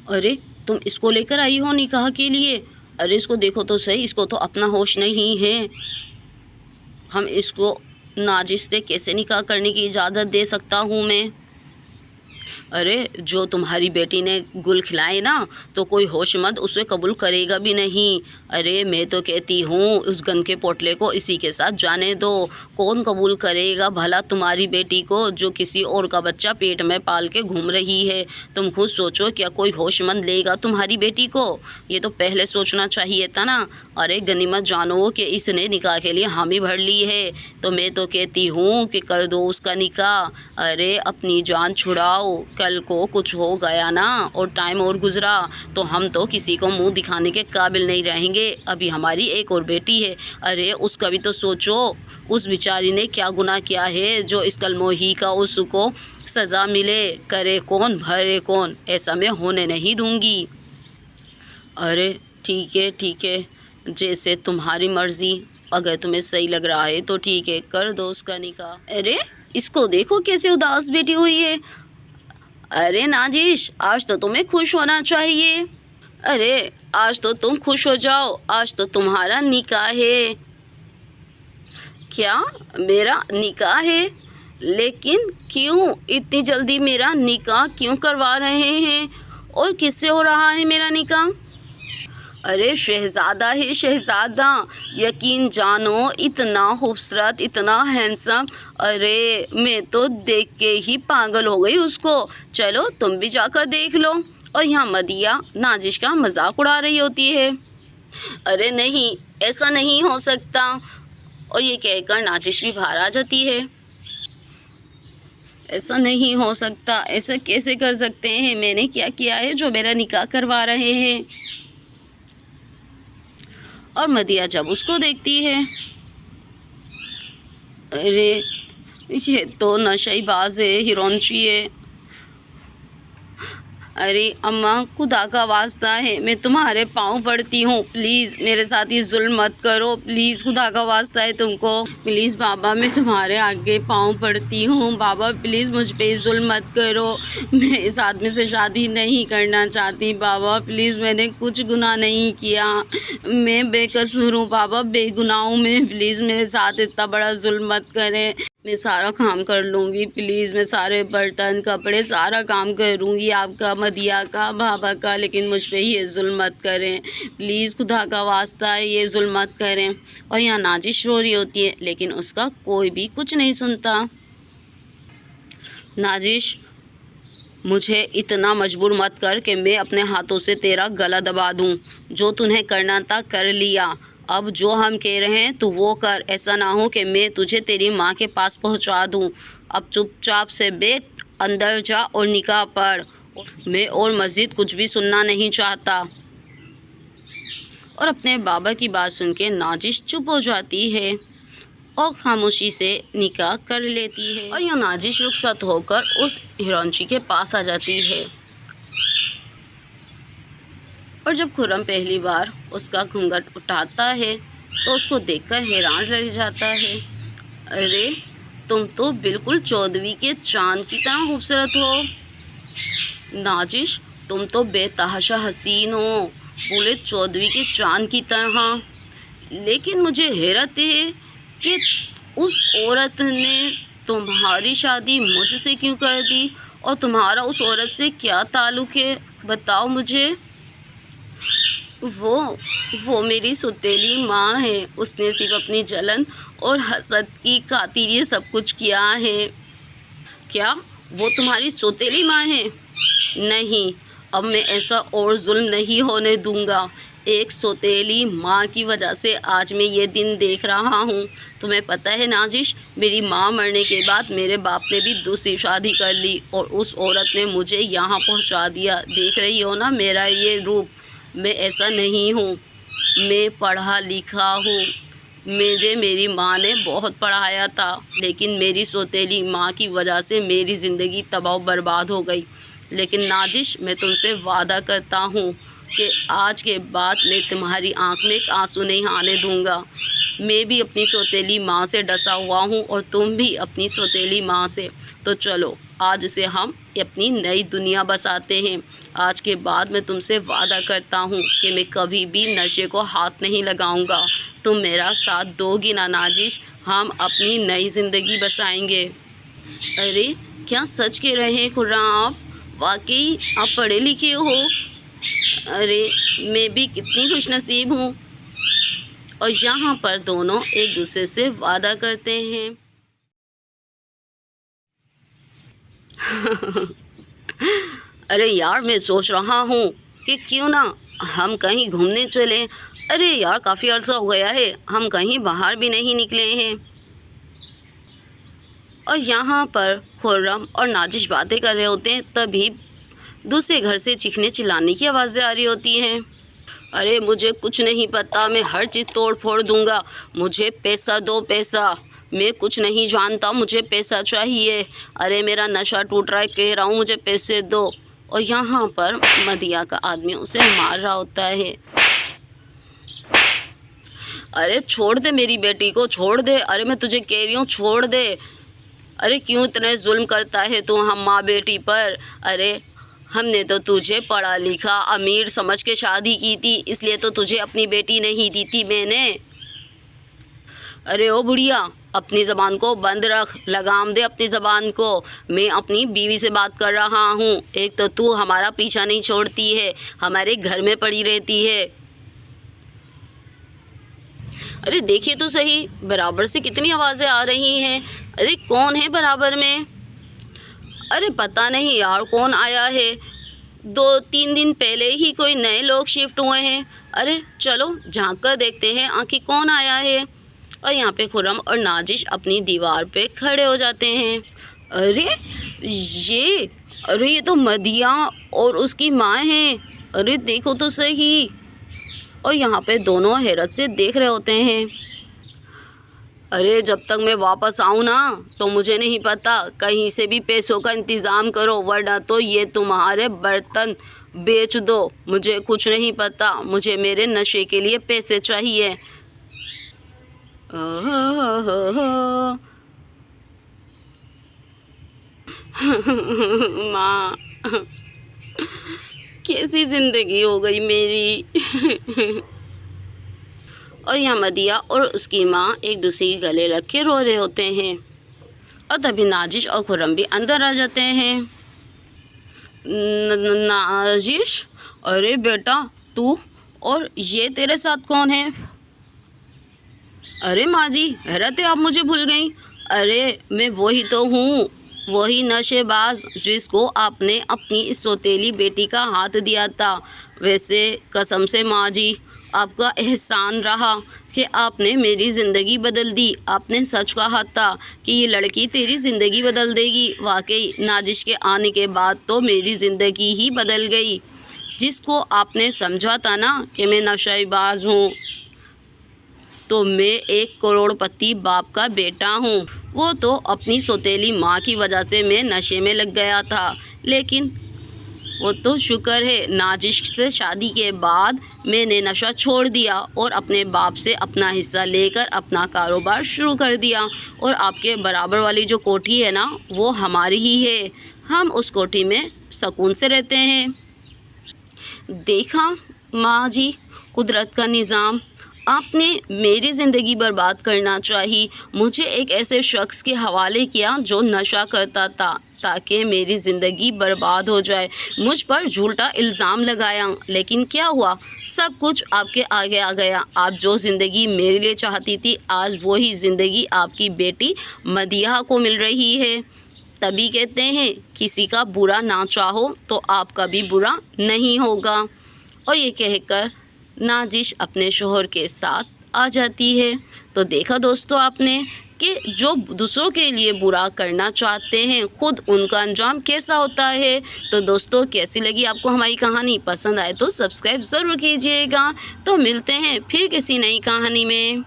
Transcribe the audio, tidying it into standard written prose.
अरे तुम इसको लेकर आई हो निकाह के लिए? अरे इसको देखो तो सही, इसको तो अपना होश नहीं है। हम इसको नाजिश से कैसे निकाह करने की इजाज़त दे सकता हूँ मैं? अरे जो तुम्हारी बेटी ने गुल खिलाए ना, तो कोई होशमंद उसे कबूल करेगा भी नहीं। अरे मैं तो कहती हूँ उस गन के पोटले को इसी के साथ जाने दो। कौन कबूल करेगा भला तुम्हारी बेटी को, जो किसी और का बच्चा पेट में पाल के घूम रही है? तुम खुद सोचो, क्या कोई होशमंद लेगा तुम्हारी बेटी को? ये तो पहले सोचना चाहिए था ना। अरे गनीमत जानो कि इसने निकाह के लिए हामी भर ली है, तो मैं तो कहती हूँ कि कर दो उसका निकाह। अरे अपनी जान छुड़ाओ, कल को कुछ हो गया ना और टाइम और गुजरा तो हम तो किसी को मुंह दिखाने के काबिल नहीं रहेंगे। अभी हमारी एक और बेटी है। अरे उसका भी तो सोचो, उस बेचारी ने क्या गुनाह किया है जो इस कलमोही का उसको सज़ा मिले। करे कौन भरे कौन, ऐसा मैं होने नहीं दूंगी। अरे ठीक है, जैसे तुम्हारी मर्ज़ी। अगर तुम्हें सही लग रहा है तो ठीक है, कर दो उसका निकाह। अरे इसको देखो कैसे उदास बैठी हुई है। अरे नाजिश, आज तो तुम्हें खुश होना चाहिए। अरे आज तो तुम खुश हो जाओ, आज तो तुम्हारा निकाह है। क्या मेरा निकाह है? लेकिन क्यों इतनी जल्दी मेरा निकाह क्यों करवा रहे हैं? और किससे हो रहा है मेरा निकाह? अरे शहज़ादा है, शहज़ादा। यकीन जानो, इतना खूबसूरत, इतना हैंडसम। अरे मैं तो देख के ही पागल हो गई उसको। चलो तुम भी जाकर देख लो। और यहाँ मदिया नाजिश का मजाक उड़ा रही होती है। अरे नहीं, ऐसा नहीं हो सकता। और ये कहकर नाजिश भी बाहर आ जाती है। ऐसा नहीं हो सकता, ऐसा कैसे कर सकते हैं? मैंने क्या किया है जो मेरा निकाह करवा रहे हैं? और मदिया जब उसको देखती है, अरे ये तो नशेबाज है, हिरोनची है। अरे अम्मा, खुदा का वास्ता है, मैं तुम्हारे पाँव पड़ती हूँ, प्लीज़ मेरे साथ ये जुल्म मत करो। प्लीज़ खुदा का वास्ता है तुमको। प्लीज़ बाबा, मैं तुम्हारे आगे पाँव पड़ती हूँ। बाबा प्लीज़ मुझ पे जुल्म मत करो। मैं इस आदमी से शादी नहीं करना चाहती बाबा। प्लीज़ मैंने कुछ गुनाह नहीं किया, मैं बेकसूर हूँ बाबा, बेगुनाह हूँ मैं। प्लीज़ मेरे साथ इतना बड़ा जुल्म मत करें। मैं सारा काम कर लूँगी, प्लीज़ मैं सारे बर्तन कपड़े सारा काम करूँगी, आपका मदिया का बाबा का, लेकिन मुझ पे ये जुल्म मत करें। प्लीज़ खुदा का वास्ता है, ये जुल्म मत करें। और यहाँ नाजिश रो रही होती है, लेकिन उसका कोई भी कुछ नहीं सुनता। नाजिश, मुझे इतना मजबूर मत कर कि मैं अपने हाथों से तेरा गला दबा दूँ। जो तुम्हें करना था कर लिया, अब जो हम कह रहे हैं तो वो कर। ऐसा ना हो कि मैं तुझे तेरी माँ के पास पहुँचा दूँ। अब चुपचाप से बैठ, अंदर जा और निकाह पढ़। मैं और मज़ीद कुछ भी सुनना नहीं चाहता। और अपने बाबा की बात सुन के नाजिश चुप हो जाती है और खामोशी से निकाह कर लेती है। और यह नाजिश रुखसत होकर उस हिरोनची के पास आ जाती है। और जब खुर्रम पहली बार उसका घूंघट उठाता है तो उसको देखकर हैरान रह जाता है। अरे तुम तो बिल्कुल चौदहवीं के चांद की तरह खूबसूरत हो। नाजिश, तुम तो बेतहाशा हसीन हो, पूरे चौदहवीं के चांद की तरह। लेकिन मुझे हैरत है कि उस औरत ने तुम्हारी शादी मुझसे क्यों कर दी, और तुम्हारा उस औरत से क्या ताल्लुक़ है, बताओ मुझे। वो मेरी सौतेली माँ है। उसने सिर्फ अपनी जलन और हसद की खातिर ये सब कुछ किया है। क्या वो तुम्हारी सौतेली माँ है? नहीं, अब मैं ऐसा और जुल्म नहीं होने दूंगा। एक सौतेली माँ की वजह से आज मैं ये दिन देख रहा हूँ। तुम्हें पता है नाजिश, मेरी माँ मरने के बाद मेरे बाप ने भी दूसरी शादी कर ली और उस औरत ने मुझे यहाँ पहुँचा दिया। देख रही हो ना मेरा ये रूप। मैं ऐसा नहीं हूँ, मैं पढ़ा लिखा हूँ। मुझे मेरी माँ ने बहुत पढ़ाया था, लेकिन मेरी सौतेली माँ की वजह से मेरी ज़िंदगी तबाह बर्बाद हो गई। लेकिन नाजिश, मैं तुमसे वादा करता हूँ कि आज के बाद मैं तुम्हारी आँख में एक आंसू नहीं आने दूँगा। मैं भी अपनी सौतेली माँ से डसा हुआ हूँ और तुम भी अपनी सौतेली माँ से। तो चलो आज से हम अपनी नई दुनिया बसाते हैं। आज के बाद मैं तुमसे वादा करता हूँ कि मैं कभी भी नशे को हाथ नहीं लगाऊंगा। तुम मेरा साथ दोगी ना नाजिश? हम अपनी नई ज़िंदगी बसाएंगे। अरे क्या सच कह रहे हैं खुर्रम आप? वाकई आप पढ़े लिखे हो? अरे मैं भी कितनी खुशनसीब हूँ। और यहाँ पर दोनों एक दूसरे से वादा करते हैं। अरे यार मैं सोच रहा हूँ कि क्यों ना हम कहीं घूमने चलें। अरे यार काफ़ी अर्सा हो गया है, हम कहीं बाहर भी नहीं निकले हैं। और यहाँ पर खुर्रम और नाजिश बातें कर रहे होते हैं, तभी दूसरे घर से चीखने चिल्लाने की आवाज़ें आ रही होती हैं। अरे मुझे कुछ नहीं पता, मैं हर चीज़ तोड़ फोड़ दूँगा, मुझे पैसा दो पैसा, मैं कुछ नहीं जानता, मुझे पैसा चाहिए। अरे मेरा नशा टूट रहा है, कह रहा हूँ मुझे पैसे दो। और यहाँ पर मदिया का आदमी उसे मार रहा होता है। अरे छोड़ दे मेरी बेटी को, छोड़ दे। अरे मैं तुझे कह रही हूँ छोड़ दे। अरे क्यों इतने जुल्म करता है तू हम माँ बेटी पर? अरे हमने तो तुझे पढ़ा लिखा अमीर समझ के शादी की थी, इसलिए तो तुझे अपनी बेटी नहीं दी थी मैंने। अरे ओ बुढ़िया, अपनी ज़बान को बंद रख, लगाम दे अपनी ज़बान को। मैं अपनी बीवी से बात कर रहा हूँ। एक तो तू हमारा पीछा नहीं छोड़ती है, हमारे घर में पड़ी रहती है। अरे देखिए तो सही, बराबर से कितनी आवाज़ें आ रही हैं। अरे कौन है बराबर में? अरे पता नहीं यार कौन आया है, 2-3 दिन पहले ही कोई नए लोग शिफ्ट हुए हैं। अरे चलो झांक कर देखते हैं आखिर कौन आया है। और यहाँ पे खुर्रम और नाजिश अपनी दीवार पे खड़े हो जाते हैं। अरे ये तो मदिया और उसकी माँ हैं। अरे देखो तो सही। और यहाँ पे दोनों हैरत से देख रहे होते हैं। अरे जब तक मैं वापस आऊँ ना तो मुझे नहीं पता, कहीं से भी पैसों का इंतज़ाम करो, वरना तो ये तुम्हारे बर्तन बेच दो। मुझे कुछ नहीं पता, मुझे मेरे नशे के लिए पैसे चाहिए। माँ कैसी ज़िंदगी हो गई मेरी। और यहाँ मदिया और उसकी माँ एक दूसरे के गले लग के रो रहे होते हैं। और तभी नाजिश और खुर्रम भी अंदर आ जाते हैं। नाजिश, अरे बेटा तू, और ये तेरे साथ कौन है? अरे माँ जी, हैरत है आप मुझे भूल गई। अरे मैं वही तो हूँ, वही नशेबाज जिसको आपने अपनी इस सौतेली बेटी का हाथ दिया था। वैसे कसम से माँ जी, आपका एहसान रहा कि आपने मेरी ज़िंदगी बदल दी। आपने सच कहा था कि ये लड़की तेरी ज़िंदगी बदल देगी। वाकई नाजिश के आने के बाद तो मेरी ज़िंदगी ही बदल गई। जिसको आपने समझा था ना कि मैं नशेबाज हूँ, तो मैं 1 करोड़पति बाप का बेटा हूँ। वो तो अपनी सौतेली माँ की वजह से मैं नशे में लग गया था, लेकिन वो तो शुक्र है नाजिश से शादी के बाद मैंने नशा छोड़ दिया और अपने बाप से अपना हिस्सा लेकर अपना कारोबार शुरू कर दिया। और आपके बराबर वाली जो कोठी है ना, वो हमारी ही है। हम उस कोठी में सुकून से रहते हैं। देखा माँ जी, कुदरत का निज़ाम। आपने मेरी ज़िंदगी बर्बाद करना चाहिए, मुझे एक ऐसे शख्स के हवाले किया जो नशा करता था ताकि मेरी ज़िंदगी बर्बाद हो जाए। मुझ पर झूठा इल्ज़ाम लगाया, लेकिन क्या हुआ, सब कुछ आपके आगे आ गया। आप जो ज़िंदगी मेरे लिए चाहती थी, आज वही ज़िंदगी आपकी बेटी मदिया को मिल रही है। तभी कहते हैं किसी का बुरा ना चाहो तो आपका भी बुरा नहीं होगा। और ये कहकर नाजिश अपने शोहर के साथ आ जाती है। तो देखा दोस्तों आपने कि जो दूसरों के लिए बुरा करना चाहते हैं, खुद उनका अंजाम कैसा होता है। तो दोस्तों कैसी लगी आपको हमारी कहानी? पसंद आए तो सब्सक्राइब ज़रूर कीजिएगा। तो मिलते हैं फिर किसी नई कहानी में।